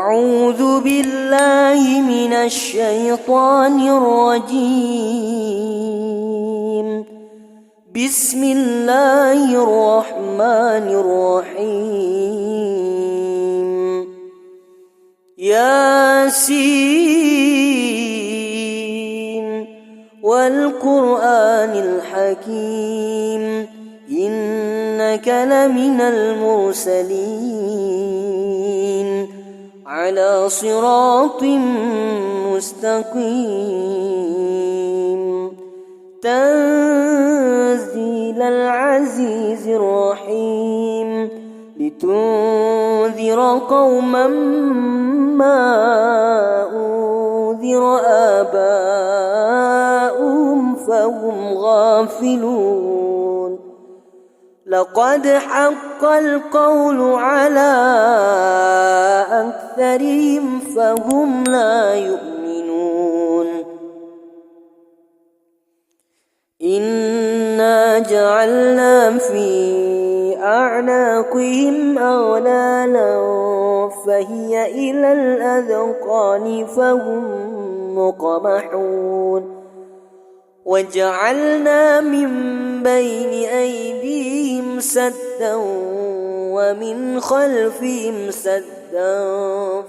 أعوذ بالله من الشيطان الرجيم. بسم الله الرحمن الرحيم. ياسين والقرآن الحكيم إنك لمن المرسلين على صراط مستقيم تنزيل العزيز الرحيم لتنذر قوما ما أنذر آباؤهم فهم غافلون. لقد حق القول على أكثرهم فهم لا يؤمنون. إنا جعلنا في أعناقهم أغلالا فهي إلى الأذقان فهم مقمحون. وجعلنا من بين أيديهم سدا ومن خلفهم سدا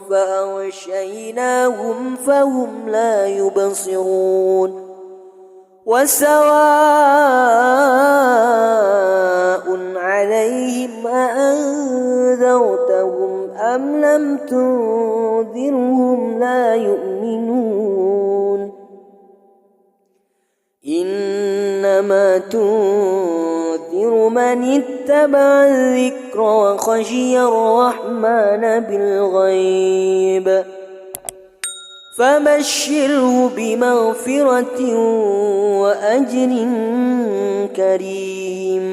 فأغشيناهم فهم لا يبصرون. وسواء عليهم أأنذرتهم أم لم تنذرهم لا يؤمنون. إنما تنذر من اتبع الذكر وخشي الرحمن بالغيب فبشره بمغفرة وأجر كريم.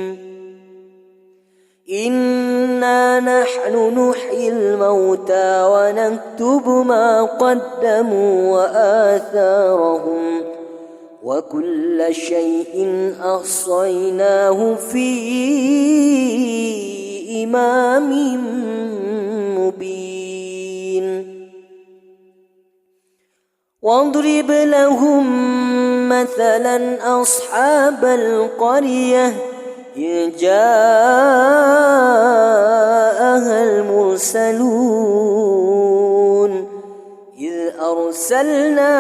إنا نحن نحيي الموتى ونكتب ما قدموا وآثارهم وكل شيء أحصيناه في إمام مبين. واضرب لهم مثلا أصحاب القرية إذ جاءها المرسلون إذ أرسلنا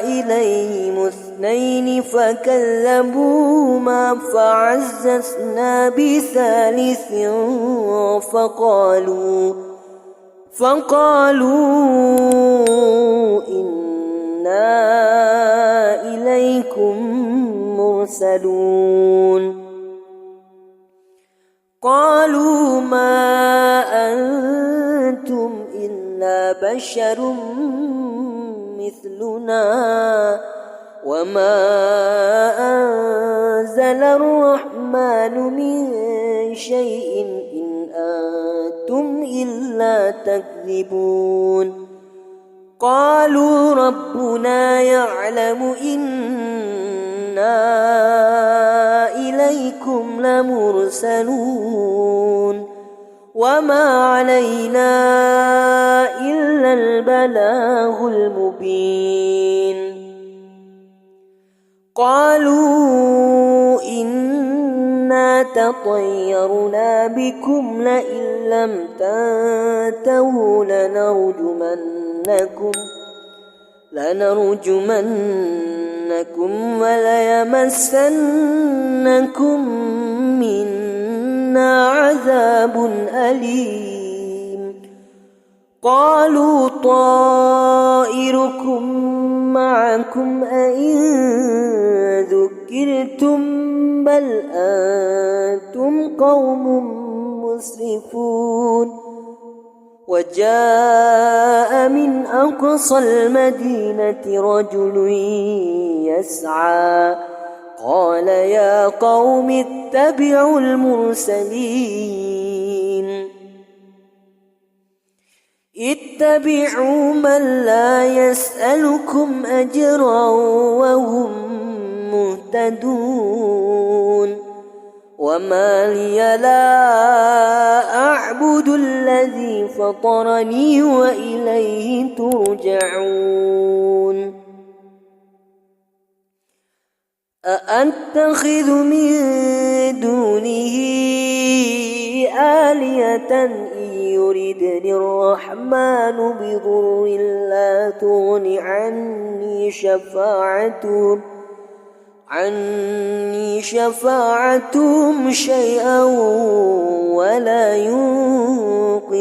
إليهم اثنين فكذبوهما فعززنا بثالث فقالوا إنا إليكم مرسلون. قالوا ما أنتم إلا بشر مثلنا وما أنزل الرحمن من شيء إن أنتم إلا تكذبون. قالوا ربنا يعلم إنا إليكم لمرسلون وما علينا إلا البلاغ المبين. قالوا إنا تطيرنا بكم لئن لم تنتهوا لنرجمنكم وليمسنكم منا عذاب أليم. قالوا طائركم معكم أئن ذكرتم بل أنتم قوم مسرفون. وجاء من أقصى المدينة رجل يسعى قال يا قوم اتبعوا المرسلين اتبعوا من لا يسألكم أجرا وهم مهتدون. وما لي لا أعبد الذي فطرني وإليه ترجعون أأتخذ من دونه آلهة إن يردني الرحمن بضر لا تغن عني شفاعتهم شيئا ولا ينقذون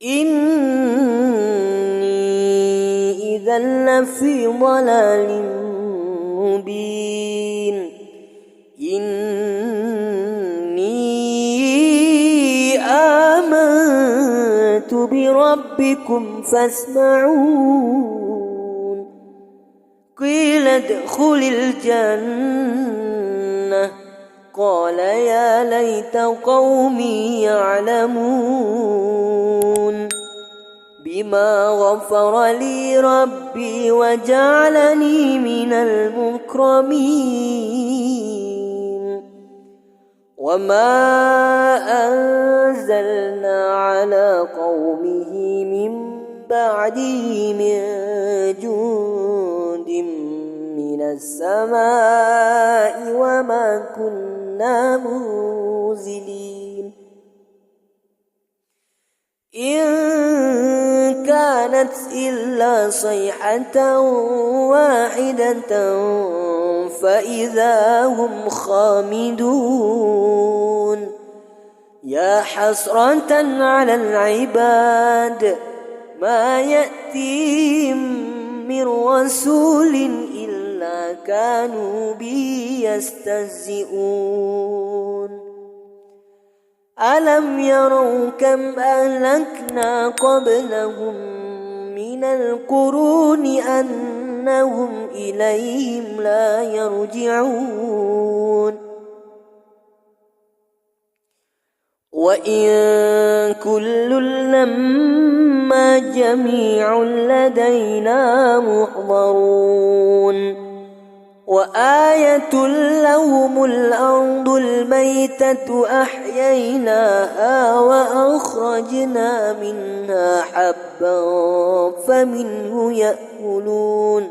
إني إذا لفي ضلال مبين إني آمنت بربكم فاسمعون قيل ادخل الجنة قال يا ليت قومي يعلمون بما غفر لي ربي وجعلني من المكرمين وما أنزلنا على قومه من بعده من جند من السماء وما كنا منزلين إن كانت إلا صيحة واحدة فإذا هم خامدون يا حسرة على العباد ما يأتيهم من رسول إلا كانوا به يستهزئون ألم يروا كم أهلكنا قبلهم من القرون أنهم إليهم لا يرجعون وإن كل لما جميع لدينا محضرون وآية لهم الأرض الميتة أحييناها وأخرجنا منها حبا فمنه يأكلون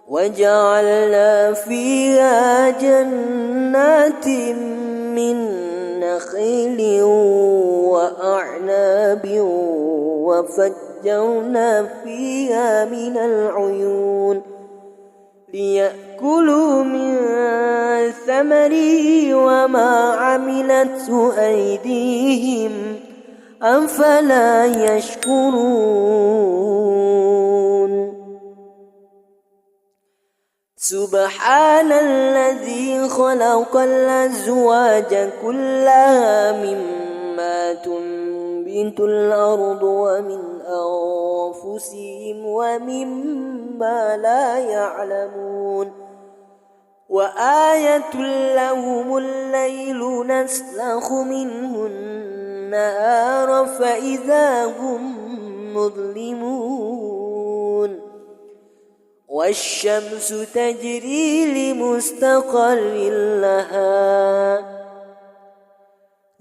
وجعلنا فيها جنات من نخيل وأعناب وفجرنا فيها من العيون ليأكلوا من ثمره وما عملته أيديهم أفلا يشكرون سبحان الذي خلق الأزواج كلها مما تنبت الأرض ومن أنفسهم ومما لا يعلمون وآية لهم الليل نسلخ منه النهار فإذا هم مظلمون والشمس تجري لمستقر لها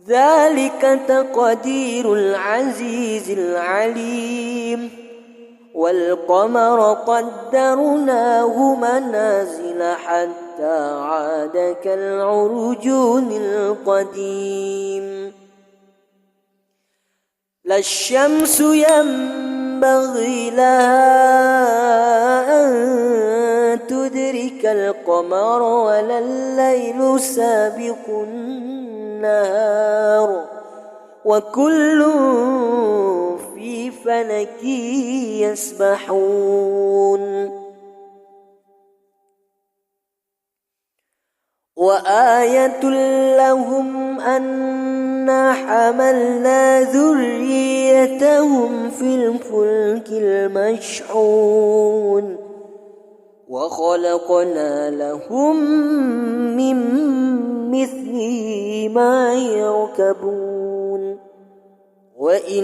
ذلك تقدير العزيز العليم والقمر قدرناه منازل حتى عاد كالعرجون القديم لا الشمس ينبغي لها أن تدرك القمر ولا الليل سابق النهار وكل في فلك يسبحون وآية لهم أنا حملنا ذريتهم في الفلك المشحون وخلقنا لهم من مثله ما يركبون وإن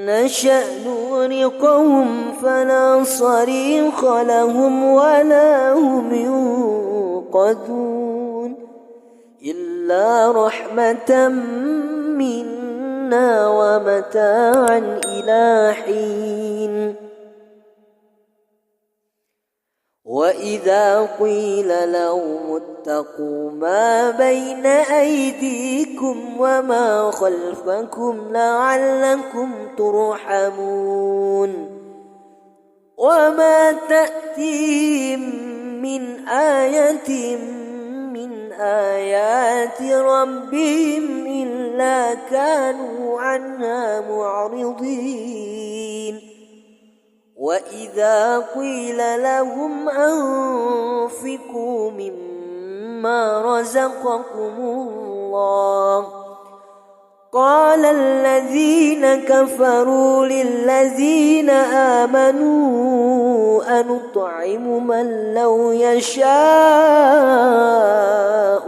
نشأ نغرقهم فلا صريخ لهم ولا هم ينقذون يوقظون إلا رحمة منا ومتاعا إلى حين وإذا قيل لهم اتقوا ما بين أيديكم وما خلفكم لعلكم ترحمون وما تأتيهم من آية من آيات ربهم إلا كانوا عنها معرضين وإذا قيل لهم أنفقوا مما رزقكم الله قال الذين كفروا للذين آمنوا أنطعم من لو يشاء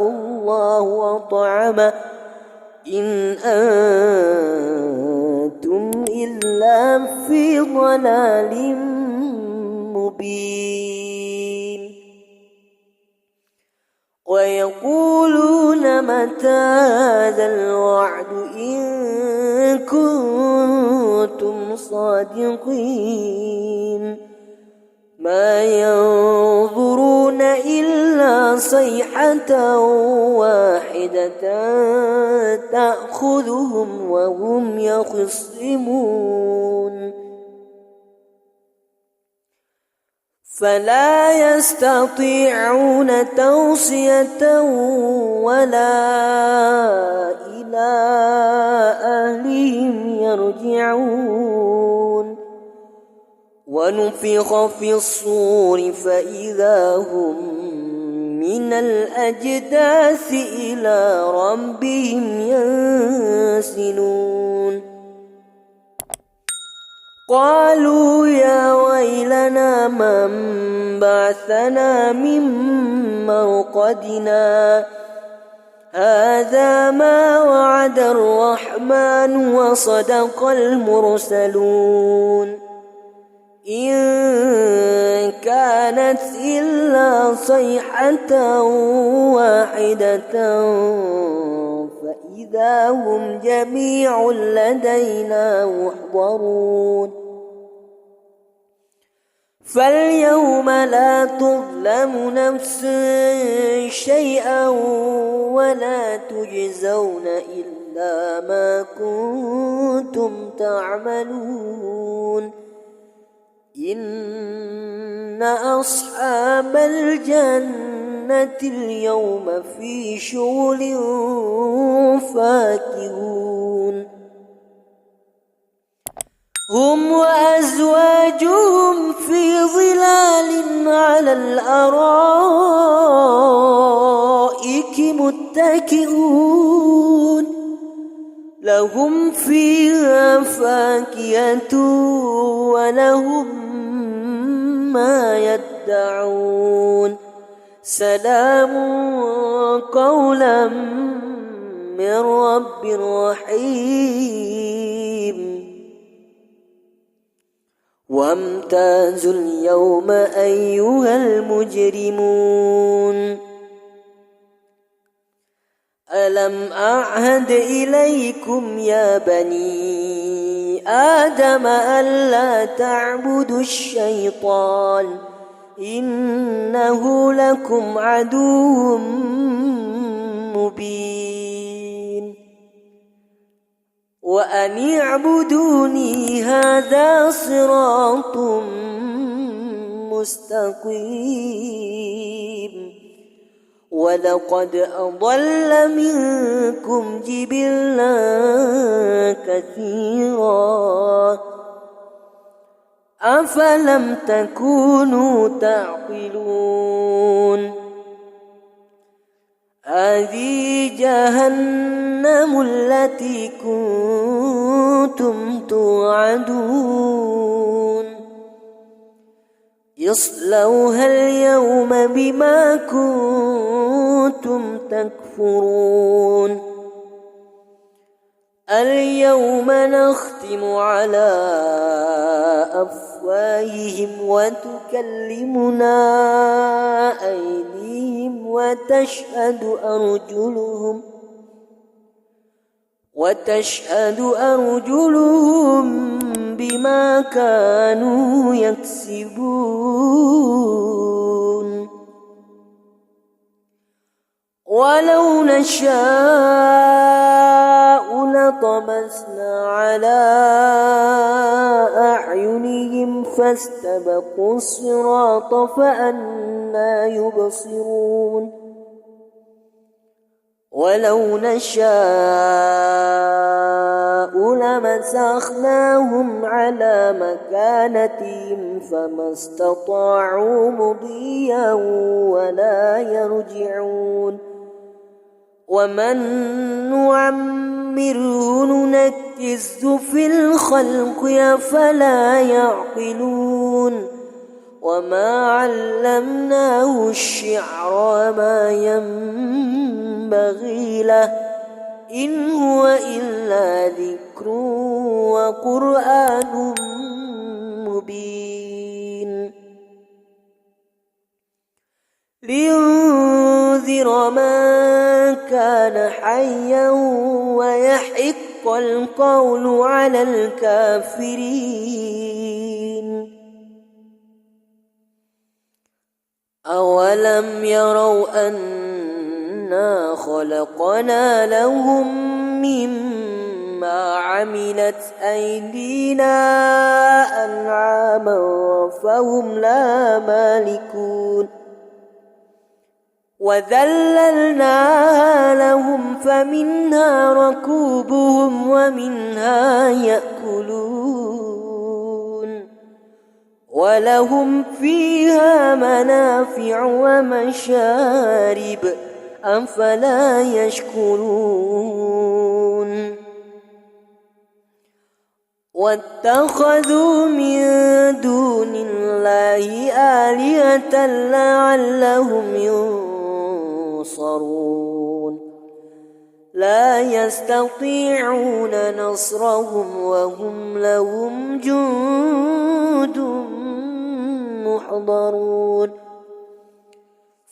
الله أطعمه إن أنتم إلا في ضلال مبين ويقولون متى هذا الوعد إن كنتم صادقين ما ينظرون إلا صيحة واحدة تأخذهم وهم يخصمون فلا يستطيعون توصية ولا إلى أهلهم يرجعون ونفخ في الصور فإذا هم من الأجداث إلى ربهم ينسلون قالوا يا ويلنا من بعثنا من مرقدنا هذا ما وعد الرحمن وصدق المرسلون إن كانت إلا صيحة واحدة فإذا هم جميع لدينا محضرون فاليوم لا تظلم نفس شيئا ولا تجزون إلا ما كنتم تعملون إن أصحاب الجنة اليوم في شغل فاكهون هم وأزواجهم في ظلال على الأرائك متكئون لهم فيها فاكهة ولهم ما يدعون سلام قولا من رب رحيم وامتازوا اليوم أيها المجرمون ألم أعهد إليكم يا بني آدم ألا تعبدوا الشيطان إنه لكم عدو مبين وأن اعبدوني هذا صراط مستقيم ولقد أضل منكم جبلا كثيرا أفلم تكونوا تعقلون هذه جهنم التي كنتم توعدون اصلوها اليوم بما كنتم تكفرون اليوم نختم على أفواههم وتكلمنا أيديهم وتشهد أرجلهم بما كانوا يكسبون ولو نشاء لطمسنا على أعينهم فاستبقوا الصراط فأنى يبصرون ولو نشاء لمسخناهم على مكانتهم فما استطاعوا مضيا ولا يرجعون ومن نعمره ننكسه في الخلق أفلا يعقلون وما علمناه الشعر وما ينبغي له إن هو إلا ذكر وقرآن مبين لينذر من كان حيا ويحق القول على الكافرين أولم يروا أنا خلقنا لهم مما عملت أيدينا أنعاما فهم لا مالكون وذللناها لهم فمنها ركوبهم ومنها يأكلون ولهم فيها منافع ومشارب أفلا يشكرون واتخذوا من دون الله آلهة لعلهم ينصرون لا يستطيعون نصرهم وهم لهم جند محضرون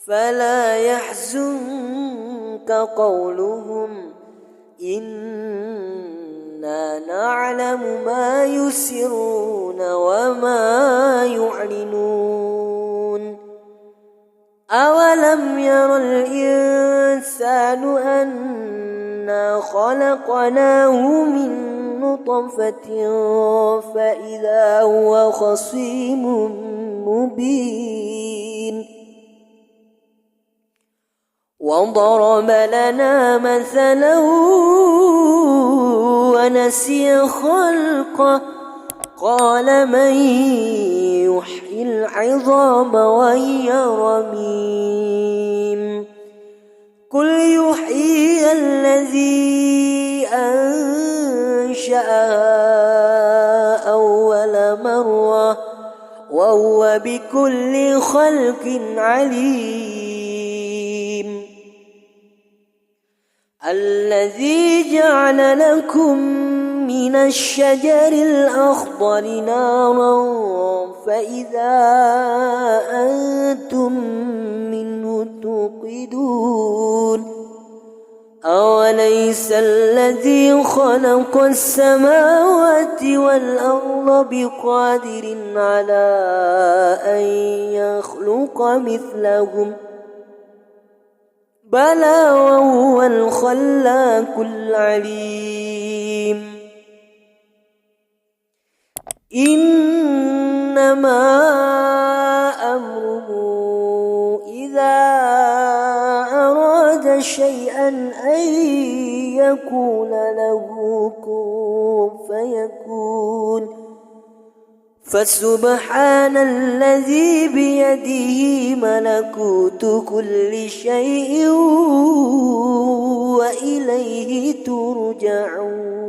فلا يحزنك قولهم إنا نعلم ما يسرون وما يعلنون أولم ير الإنسان أنا خلقناه من نطفة فإذا هو خصيم مبين وضرب لنا مثلا ونسي خلقه قال من يحيي العظام وهي رميم قل يحيي الذي أنشأها أول مرة وهو بكل خلق عليم الذي جعل لكم من الشجر الأخضر نارا فإذا أنتم منه توقدون أوليس الذي خلق السماوات والأرض بقادر على أن يخلق مثلهم بلى وهو الخلاق العليم إنما أمره إذا أراد شيئا أن يكون له كن فيكون فسبحان الذي بيده ملكوت كل شيء وإليه ترجعون